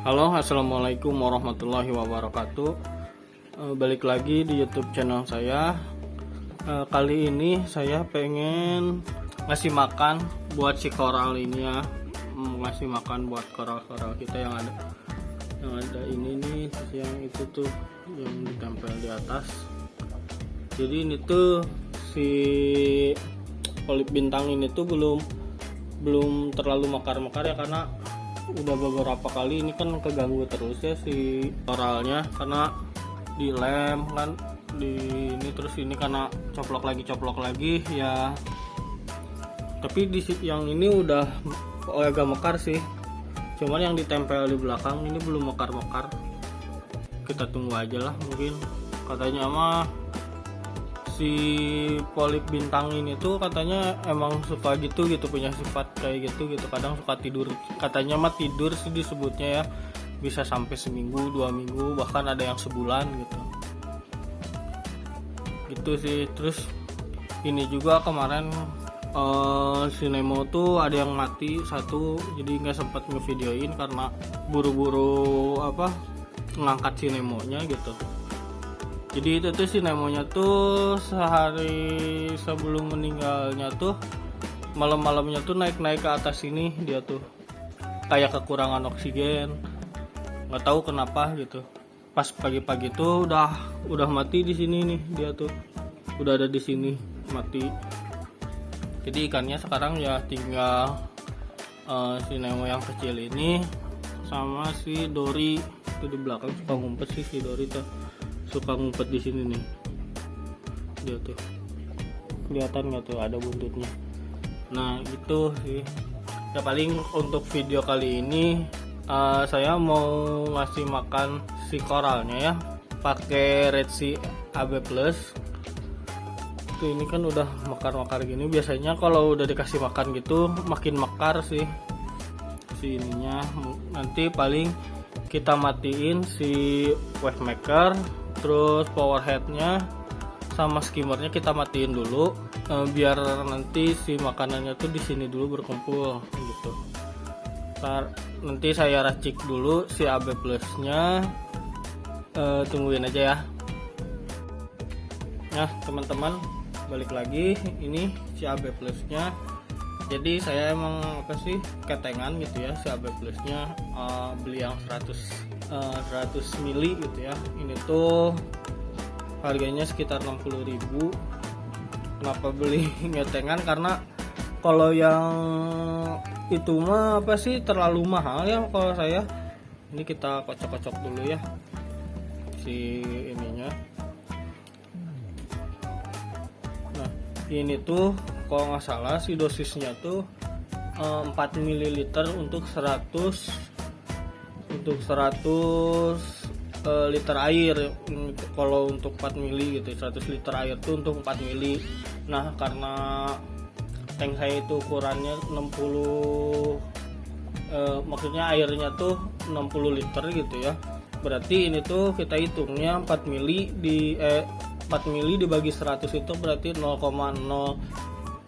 Halo, assalamualaikum warahmatullahi wabarakatuh. Balik lagi di YouTube channel saya. Kali ini saya pengen ngasih makan buat si koral ini ya, ngasih makan buat koral-koral kita yang ada ini nih, yang itu tuh yang ditempel di atas. Jadi ini tuh si polip bintang ini tuh belum terlalu mekar-mekar ya, karena udah beberapa kali ini kan keganggu terus ya si koralnya, karena dilem kan di ini, terus ini karena coplok lagi ya. Tapi di yang ini udah agak mekar sih, cuman yang ditempel di belakang ini belum mekar-mekar. Kita tunggu aja lah, mungkin katanya mah si polip bintang ini tuh katanya emang suka gitu punya sifat kayak gitu, kadang suka tidur, katanya mah tidur sih disebutnya ya, bisa sampai seminggu 2 minggu, bahkan ada yang sebulan gitu sih. Terus ini juga kemarin si Nemo tuh ada yang mati satu, jadi nggak sempat ngevideoin karena buru-buru ngangkat si Nemonya gitu. Jadi itu tuh si Nemonya tuh sehari sebelum meninggalnya tuh malam-malamnya tuh naik ke atas sini, dia tuh kayak kekurangan oksigen, nggak tahu kenapa gitu. Pas pagi-pagi tuh udah mati di sini nih, dia tuh udah ada di sini mati. Jadi ikannya sekarang ya tinggal si Nemo yang kecil ini sama si Dori itu di belakang, suka ngumpet sih si Dori tuh, suka ngumpet di sini nih, dia tuh kelihatan nggak tuh ada buntutnya. Nah gitu sih ya, paling untuk video kali ini saya mau ngasih makan si koralnya ya pakai Red Sea AB Plus. Tuh ini kan udah mekar-mekar gini, biasanya kalau udah dikasih makan gitu makin mekar sih si ininya. Nanti paling kita matiin si wave maker, terus power headnya sama skimmernya kita matiin dulu, biar nanti si makanannya tuh di sini dulu berkumpul gitu. Nanti saya racik dulu si AB plusnya, tungguin aja ya. Nah teman-teman, balik lagi, ini si AB plusnya. Jadi saya emang ketengan gitu ya si AB plusnya, beli yang 100 mili gitu ya. Ini tuh harganya sekitar 60.000. Kenapa beli ngetengan? Karena kalau yang itu mah terlalu mahal ya kalau saya. Ini kita kocok-kocok dulu ya si ininya. Nah ini tuh kalau nggak salah si dosisnya tuh 4 ml untuk 100 liter air. Kalau untuk 4 mili gitu, 100 liter air tuh untuk 4 mili. Nah karena tank saya itu ukurannya 60, maksudnya airnya tuh 60 liter gitu ya, berarti ini tuh kita hitungnya 4 mili dibagi 100 itu berarti 0,04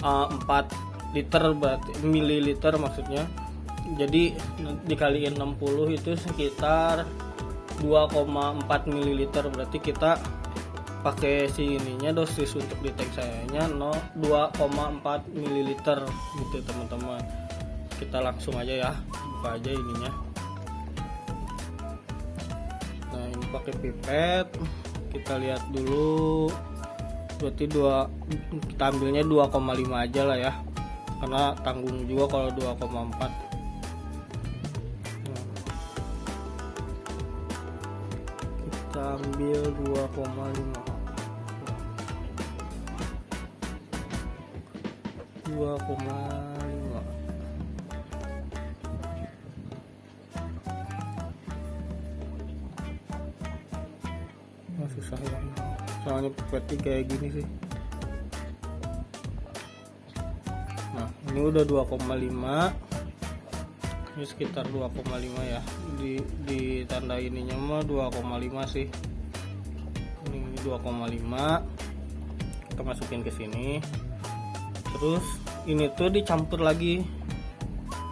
liter, berarti mililiter maksudnya. Jadi dikaliin 60 itu sekitar 2,4 ml, berarti kita pakai si ininya, dosis untuk di tank sayanya 2,4 ml gitu teman-teman. Kita langsung aja ya, buka aja ininya. Nah ini pakai pipet, kita lihat dulu, berarti kita ambilnya 2,5 aja lah ya, karena tanggung juga kalau 2,4. Kita ambil 2,5. Susah ya, soalnya pipetnya kayak gini sih. Nah ini udah 2,5, ini sekitar 2,5 ya, di tanda ininya mah 2,5 sih. Ini 2,5 kita masukin ke sini, terus ini tuh dicampur lagi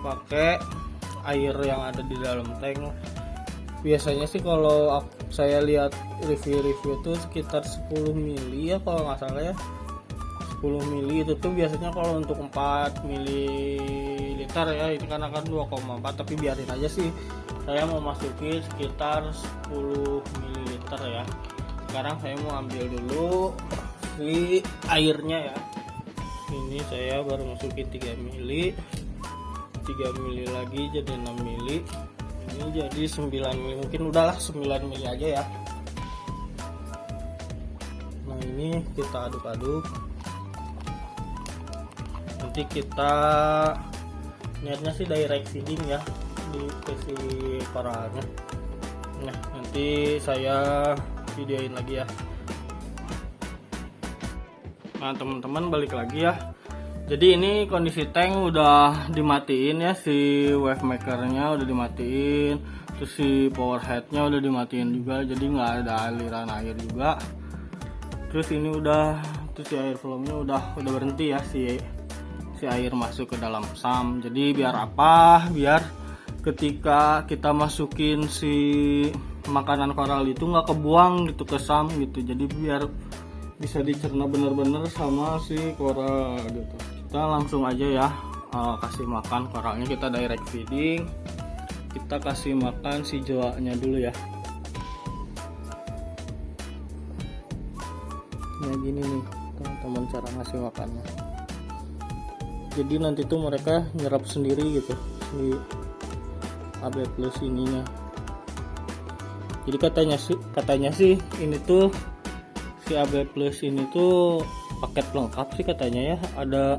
pakai air yang ada di dalam tank. biasanya sih kalau saya lihat review-review itu sekitar 10 mili ya kalau nggak salah ya. 10 mili itu tuh biasanya kalau untuk 4 mililiter ya, ini kan akan 2,4, tapi biarin aja sih, saya mau masukin sekitar 10 mililiter ya. Sekarang saya mau ambil dulu si airnya ya. Ini saya baru masukin 3 mili, 3 mili lagi jadi 6 mili, ini jadi 9 mili, mungkin udahlah 9 mili aja ya. Nah ini kita aduk-aduk, nanti kita niatnya sih direct feeding ya di si koralnya. Nah nanti saya videoin lagi ya. Nah teman-teman, balik lagi ya. Jadi ini kondisi tank udah dimatiin ya, si wave makernya udah dimatiin, terus si power headnya udah dimatiin juga, jadi nggak ada aliran air juga. Terus ini udah, terus si air flownya udah berhenti ya, si air masuk ke dalam SAM. Jadi biar apa? Biar ketika kita masukin si makanan koral itu nggak kebuang gitu ke SAM gitu. Jadi biar bisa dicerna bener-bener sama si koral gitu. Kita langsung aja ya kasih makan koralnya, kita direct feeding. Kita kasih makan si joaknya dulu ya. Nah gini nih teman-teman cara ngasih makannya. Jadi nanti tuh mereka nyerap sendiri gitu si AB plus ininya. Jadi katanya sih ini tuh si AB plus ini tuh paket lengkap sih katanya ya, ada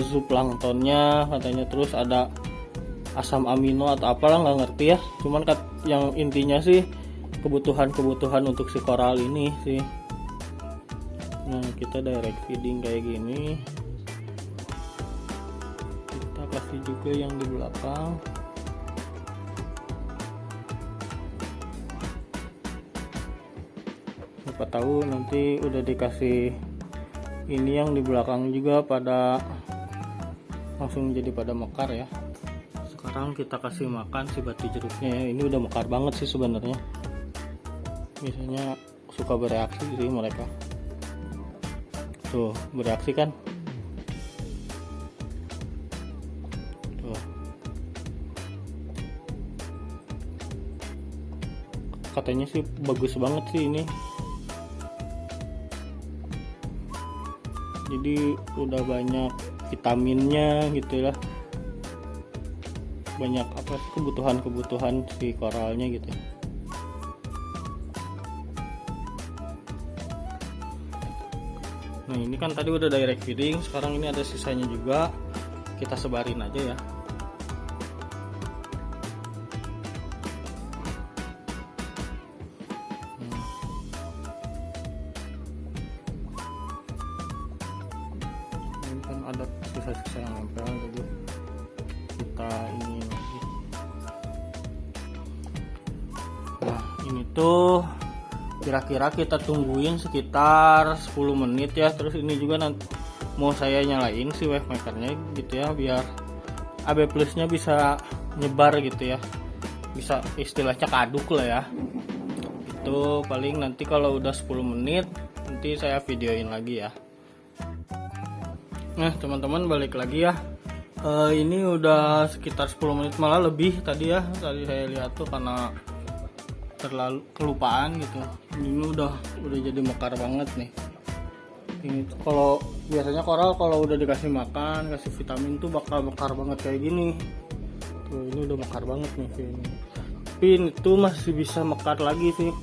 zooplanktonnya katanya, terus ada asam amino atau apalah nggak ngerti ya, cuman yang intinya sih kebutuhan untuk si koral ini sih. Nah kita direct feeding kayak gini, kita kasih juga yang di belakang. Siapa tahu nanti udah dikasih ini yang di belakang juga pada langsung jadi pada mekar ya. Sekarang kita kasih makan si batu jeruknya ya. Ini udah mekar banget sih sebenarnya, biasanya suka bereaksi sih mereka. Tuh bereaksi kan, tuh katanya sih bagus banget sih ini. Jadi udah banyak vitaminnya gitu lah, banyak apa kebutuhan si koralnya gitu. Nah ini kan tadi udah direct feeding, sekarang ini ada sisanya juga, kita sebarin aja ya. Kan ada sisa-sisa yang nempel, jadi kita ini lagi. Nah ini tuh kira-kira kita tungguin sekitar 10 menit ya. Terus ini juga nanti mau saya nyalain si wave makernya gitu ya, biar AB plusnya bisa nyebar gitu ya, bisa istilahnya kaduk lah ya. Itu paling nanti kalau udah 10 menit nanti saya videoin lagi ya. Nah teman-teman, balik lagi ya. Ini udah sekitar 10 menit malah lebih tadi ya. Tadi saya lihat tuh karena terlalu kelupaan gitu. Ini udah jadi mekar banget nih. Ini kalau biasanya koral kalau udah dikasih makan, kasih vitamin tuh bakal mekar banget kayak gini. Tuh ini udah mekar banget nih ini. Tapi itu masih bisa mekar lagi sih.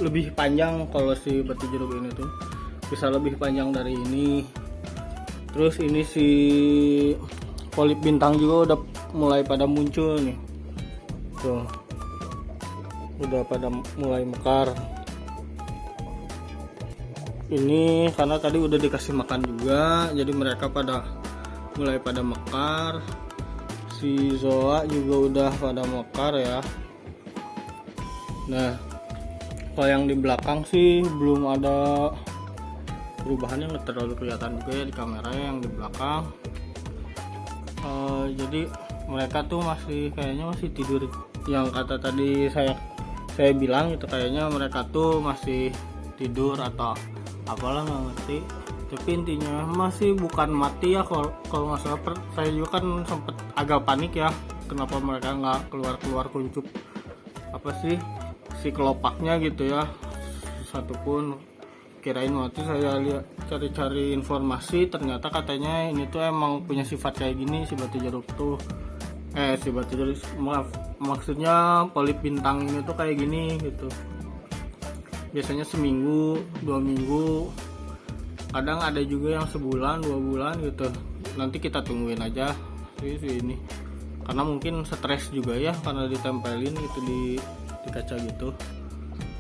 Lebih panjang kalau si batu jeruk ini tuh bisa lebih panjang dari ini. Terus ini si polip bintang juga udah mulai pada muncul nih. Tuh. Udah pada mulai mekar. Ini karena tadi udah dikasih makan juga, jadi mereka mulai pada mekar. Si zoa juga udah pada mekar ya. Nah, kalau yang di belakang sih belum ada perubahannya, nggak terlalu kelihatan juga ya di kamera yang di belakang. Jadi mereka tuh kayaknya masih tidur. Yang kata tadi saya bilang itu kayaknya mereka tuh masih tidur atau apalah, nggak ngerti. Tapi intinya masih bukan mati ya, kalau nggak salah. Saya juga kan sempet agak panik ya, kenapa mereka nggak keluar kuncup apa sih si kelopaknya gitu ya, satupun. Kirain mati. Saya lihat cari-cari informasi, ternyata katanya ini tuh emang punya sifat kayak gini si batu jeruk tuh. Si batu jeruk, maaf, maksudnya polip bintang ini tuh kayak gini gitu. Biasanya seminggu, 2 minggu, kadang ada juga yang sebulan, 2 bulan gitu. Nanti kita tungguin aja sih ini, karena mungkin stres juga ya karena ditempelin gitu di kaca gitu.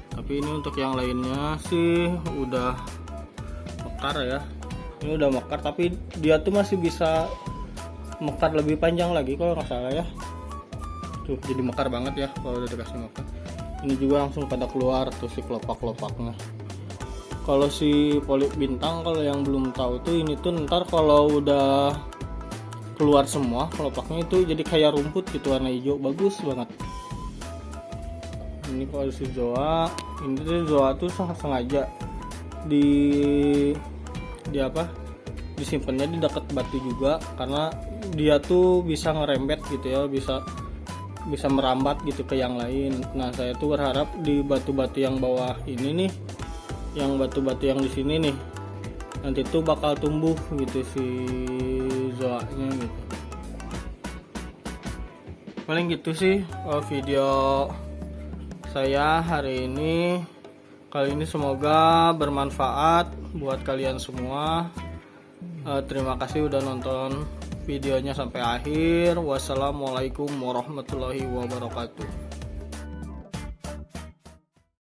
Tapi ini untuk yang lainnya sih udah mekar ya. Ini udah mekar, tapi dia tuh masih bisa mekar lebih panjang lagi kalau nggak salah ya. Tuh jadi mekar banget ya kalau udah dikasih makan. Ini juga langsung pada keluar tuh si kelopak-kelopaknya. Kalau si polip bintang, kalau yang belum tahu tuh, ini tuh ntar kalau udah keluar semua kelopaknya itu jadi kayak rumput gitu, warna hijau, bagus banget. Ini kalau si zoa, ini tuh zoa tuh sengaja disimpannya di dekat batu juga, karena dia tuh bisa ngerembet gitu ya, bisa merambat gitu ke yang lain. Nah saya tuh berharap di batu-batu yang bawah ini nih, yang batu-batu yang di sini nih, nanti tuh bakal tumbuh gitu si zoanya gitu. Paling gitu sih video saya hari ini. Kali ini semoga bermanfaat buat kalian semua. Terima kasih udah nonton videonya sampai akhir. Wassalamualaikum warahmatullahi wabarakatuh.